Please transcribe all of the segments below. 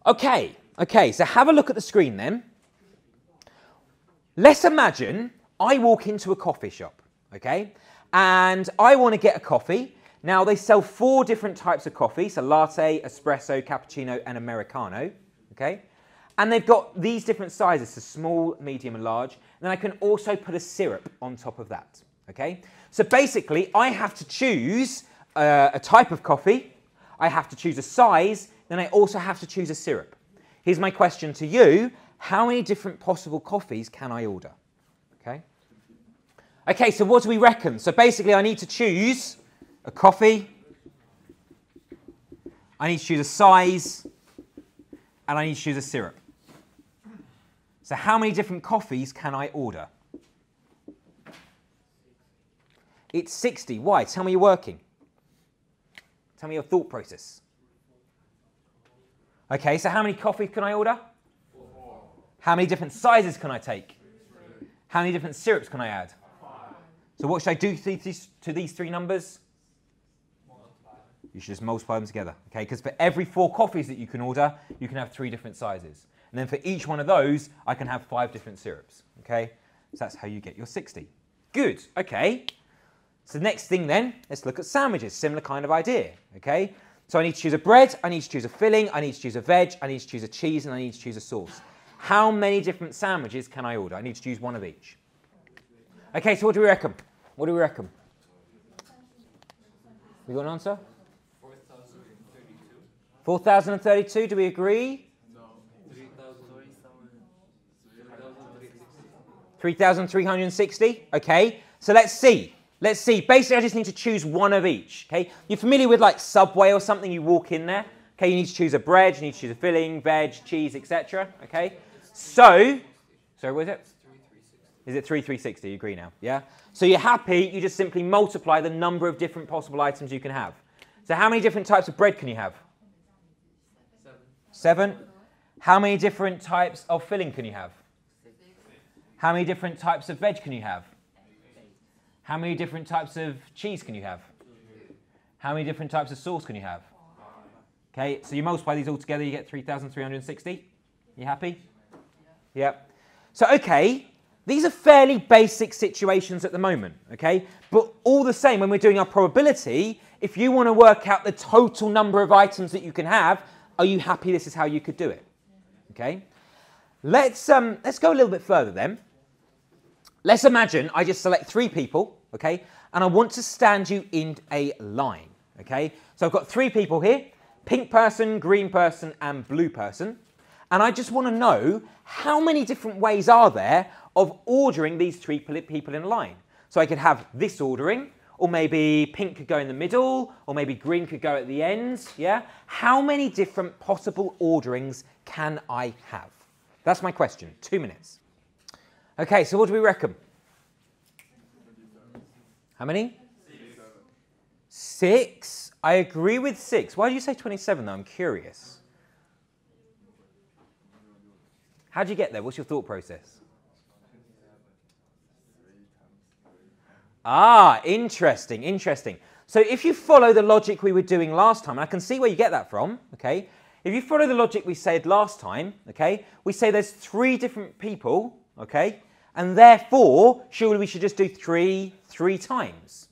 Okay, so have a look at the screen then. Let's imagine I walk into a coffee shop, okay, and I want to get a coffee. Now, they sell 4 different types of coffee, so latte, espresso, cappuccino, and Americano, okay? And they've got these different sizes, so small, medium, and large. And then I can also put a syrup on top of that, okay? So basically, I have to choose a type of coffee, I have to choose a size, then I also have to choose a syrup. Here's my question to you. How many different possible coffees can I order? Okay. Okay, so what do we reckon? So basically, I need to choose a coffee, I need to choose a size, and I need to choose a syrup. So how many different coffees can I order? It's 60. Why? Tell me you're working. Tell me your thought process. Okay, so how many coffees can I order? 4. How many different sizes can I take? 3. How many different syrups can I add? 5. So what should I do to these 3 numbers? Multiply. You should just multiply them together, okay? Because for every 4 coffees that you can order, you can have 3 different sizes. And then for each one of those, I can have 5 different syrups, okay? So that's how you get your 60. Good, okay. So next thing then, let's look at sandwiches. Similar kind of idea, okay? So I need to choose a bread, I need to choose a filling, I need to choose a veg, I need to choose a cheese, and I need to choose a sauce. How many different sandwiches can I order? I need to choose one of each. Okay, so what do we reckon? What do we reckon? We got an answer? 4,032. 4,032, do we agree? No. 3,360? Okay, so let's see. Let's see. Basically, I just need to choose one of each, okay? You're familiar with like Subway or something? You walk in there, okay? You need to choose a bread, you need to choose a filling, veg, cheese, etc., okay? So, sorry, what is it? Is it 3,360? You agree now, yeah? So you're happy, you just simply multiply the number of different possible items you can have. So how many different types of bread can you have? 7. How many different types of filling can you have? 6. How many different types of veg can you have? How many different types of cheese can you have? 2. How many different types of sauce can you have? 5. Okay, so you multiply these all together, you get 3,360. You happy? Yeah. So, okay, these are fairly basic situations at the moment, okay? But all the same, when we're doing our probability, if you want to work out the total number of items that you can have, are you happy this is how you could do it? Okay? Let's go a little bit further then. Let's imagine I just select 3 people, okay, and I want to stand you in a line, okay? So I've got 3 people here, pink person, green person, and blue person, and I just want to know how many different ways are there of ordering these 3 people in a line. So I could have this ordering, or maybe pink could go in the middle, or maybe green could go at the ends, yeah? How many different possible orderings can I have? That's my question. 2 minutes. Okay, so what do we reckon? How many? 6. I agree with 6. Why do you say 27 though? I'm curious. How did you get there? What's your thought process? Ah, interesting, interesting. So if you follow the logic we were doing last time, and I can see where you get that from, okay? If you follow the logic we said last time, okay, we say there's 3 different people, okay, and therefore, surely we should just do 3 times.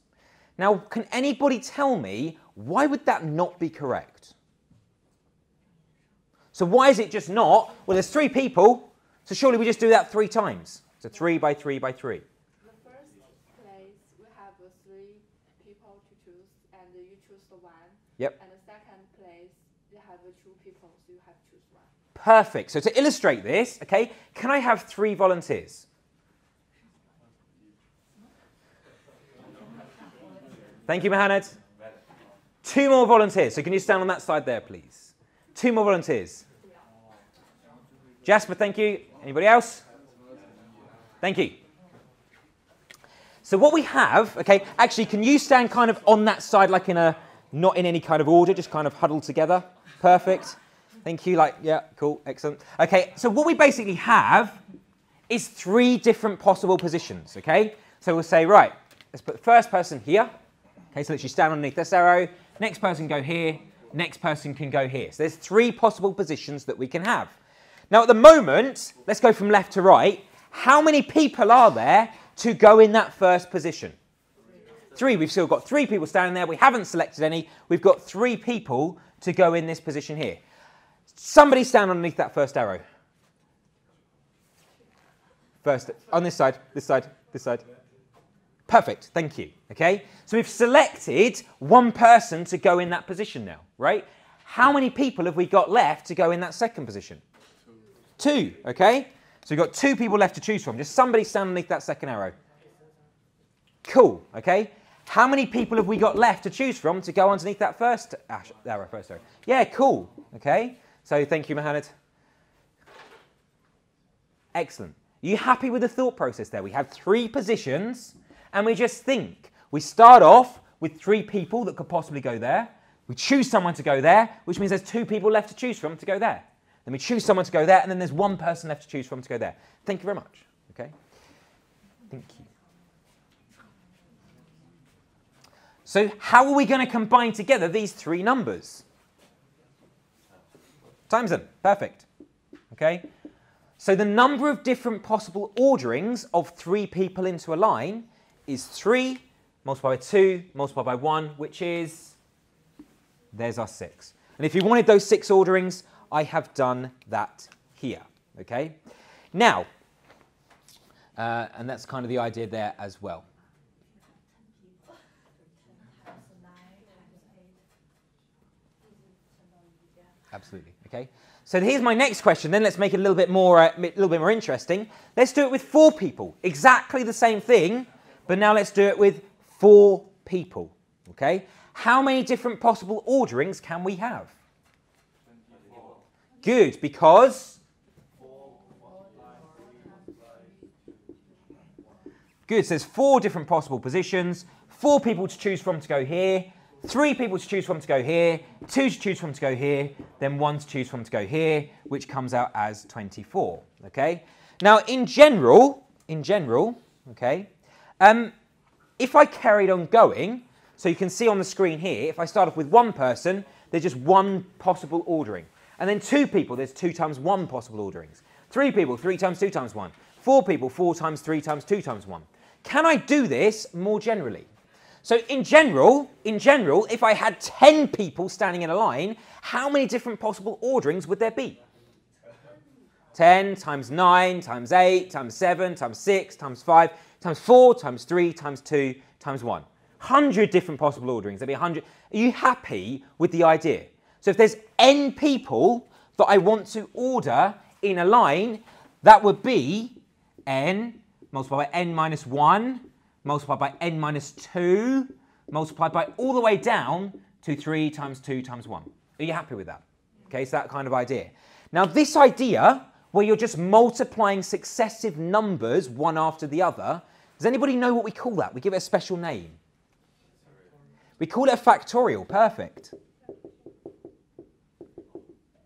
Now, can anybody tell me why would that not be correct? So why is it just not? Well, there's 3 people, so surely we just do that 3 times. So 3 by 3 by 3. The first place we have 3 people to choose, and you choose the 1. Yep. And the second place you have 2 people, so you have to choose 1. Perfect. So to illustrate this, okay, can I have 3 volunteers? Thank you, Mohammed. 2 more volunteers. So can you stand on that side there, please? 2 more volunteers. Jasper, thank you. Anybody else? Thank you. So what we have, okay, actually, can you stand kind of on that side, like in a, not in any kind of order, just kind of huddled together? Perfect. Thank you. Like, yeah, cool, excellent. Okay, so what we basically have is 3 different possible positions, okay? So we'll say, right, let's put the first person here. Okay, so literally stand underneath this arrow. Next person go here. next person can go here. So there's 3 possible positions that we can have. Now at the moment, let's go from left to right. How many people are there to go in that first position? 3. We've still got 3 people standing there. We haven't selected any. We've got 3 people to go in this position here. Somebody stand underneath that first arrow. First, on this side, this side, this side. Perfect, thank you, okay? So we've selected 1 person to go in that position now, right? How many people have we got left to go in that second position? 2, okay? So we've got 2 people left to choose from. Just somebody stand underneath that second arrow. Cool, okay? How many people have we got left to choose from to go underneath that first arrow? Yeah, cool, okay? So thank you, Mohammed. Excellent. Are you happy with the thought process there? We have 3 positions, and we just think. We start off with 3 people that could possibly go there. We choose someone to go there, which means there's 2 people left to choose from to go there. Then we choose someone to go there, and then there's 1 person left to choose from to go there. Thank you very much. Okay? Thank you. So how are we going to combine together these 3 numbers? Times them. Perfect. Okay? So the number of different possible orderings of 3 people into a line is 3 multiplied by 2 multiplied by 1, which is, there's our 6. And if you wanted those 6 orderings, I have done that here. Okay? Now, and that's kind of the idea there as well. Absolutely. Okay. So here's my next question. Then let's make it a little bit more interesting. Let's do it with 4 people. Exactly the same thing, but now let's do it with 4 people. Okay. How many different possible orderings can we have? 24. Good, because. Good. So there's 4 different possible positions. 4 people to choose from to go here. 3 people to choose from to go here, 2 to choose from to go here, then 1 to choose from to go here, which comes out as 24, okay? Now, in general, okay, if I carried on going, so you can see on the screen here, if I start off with 1 person, there's just 1 possible ordering. And then 2 people, there's 2 times 1 possible orderings. 3 people, 3 times 2 times 1. 4 people, 4 times 3 times 2 times 1. Can I do this more generally? So in general, if I had 10 people standing in a line, how many different possible orderings would there be? 10 times 9 times 8 times 7 times 6 times 5 times 4 times 3 times 2 times 1. 100 different possible orderings. There'd be 100. Are you happy with the idea? So if there's n people that I want to order in a line, that would be n multiplied by n minus 1 multiplied by n minus 2, multiplied by all the way down to 3 times 2 times 1. Are you happy with that? Okay, so that kind of idea. Now this idea, where you're just multiplying successive numbers one after the other, does anybody know what we call that? We give it a special name. We call it a factorial. Perfect.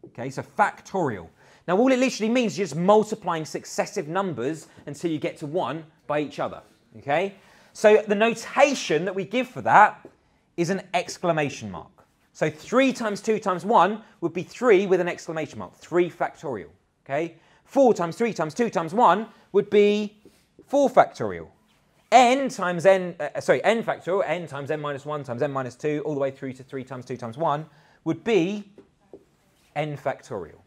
Okay, so factorial. Now all it literally means is just multiplying successive numbers until you get to 1 by each other. Okay, so the notation that we give for that is an exclamation mark. So 3 times 2 times 1 would be 3 with an exclamation mark, 3 factorial. Okay, 4 times 3 times 2 times 1 would be 4 factorial. N times n, n factorial, n times n minus 1 times n minus 2, all the way through to 3 times 2 times 1 would be n factorial.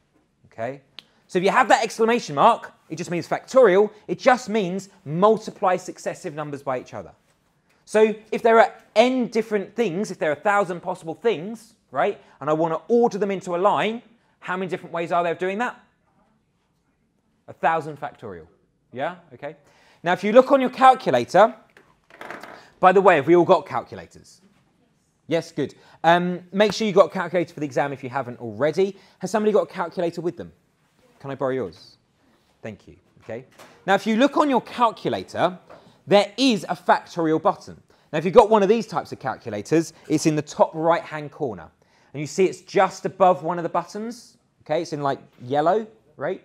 Okay. So if you have that exclamation mark, it just means factorial. It just means multiply successive numbers by each other. So if there are n different things, if there are 1,000 possible things, right, and I want to order them into a line, how many different ways are there of doing that? 1,000 factorial. Yeah? Okay. Now if you look on your calculator, by the way, have we all got calculators? Yes, good. Make sure you've got a calculator for the exam if you haven't already. Has somebody got a calculator with them? Can I borrow yours? Thank you. Okay. Now, if you look on your calculator, there is a factorial button. Now, if you've got one of these types of calculators, it's in the top right-hand corner. And you see it's just above one of the buttons. Okay, it's in like yellow, right?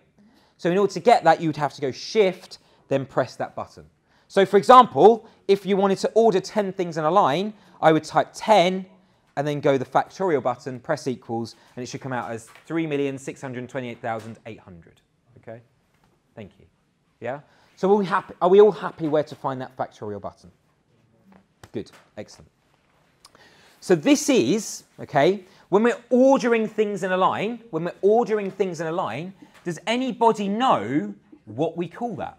So in order to get that, you'd have to go Shift, then press that button. So for example, if you wanted to order 10 things in a line, I would type 10 and then go the factorial button, press equals, and it should come out as 3,628,800. Okay? Thank you. Yeah? So are we all happy where to find that factorial button? Good. Excellent. So this is, okay, when we're ordering things in a line, does anybody know what we call that?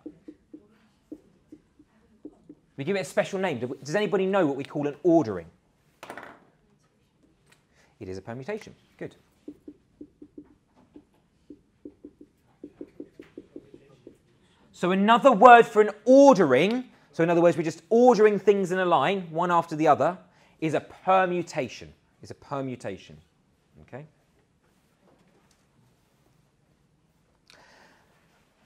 We give it a special name. Does anybody know what we call an ordering? It is a permutation. Good. So another word for an ordering, so in other words, we're just ordering things in a line, one after the other, is a permutation. Okay?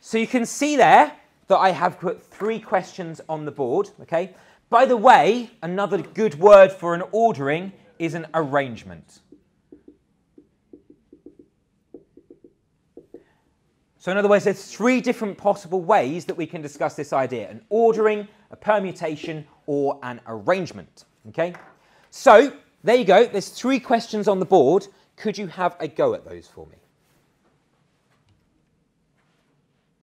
So you can see there that I have put 3 questions on the board. Okay? By the way, another good word for an ordering is an arrangement. So in other words, there's 3 different possible ways that we can discuss this idea: an ordering, a permutation, or an arrangement. Okay? So there you go. There's 3 questions on the board. Could you have a go at those for me?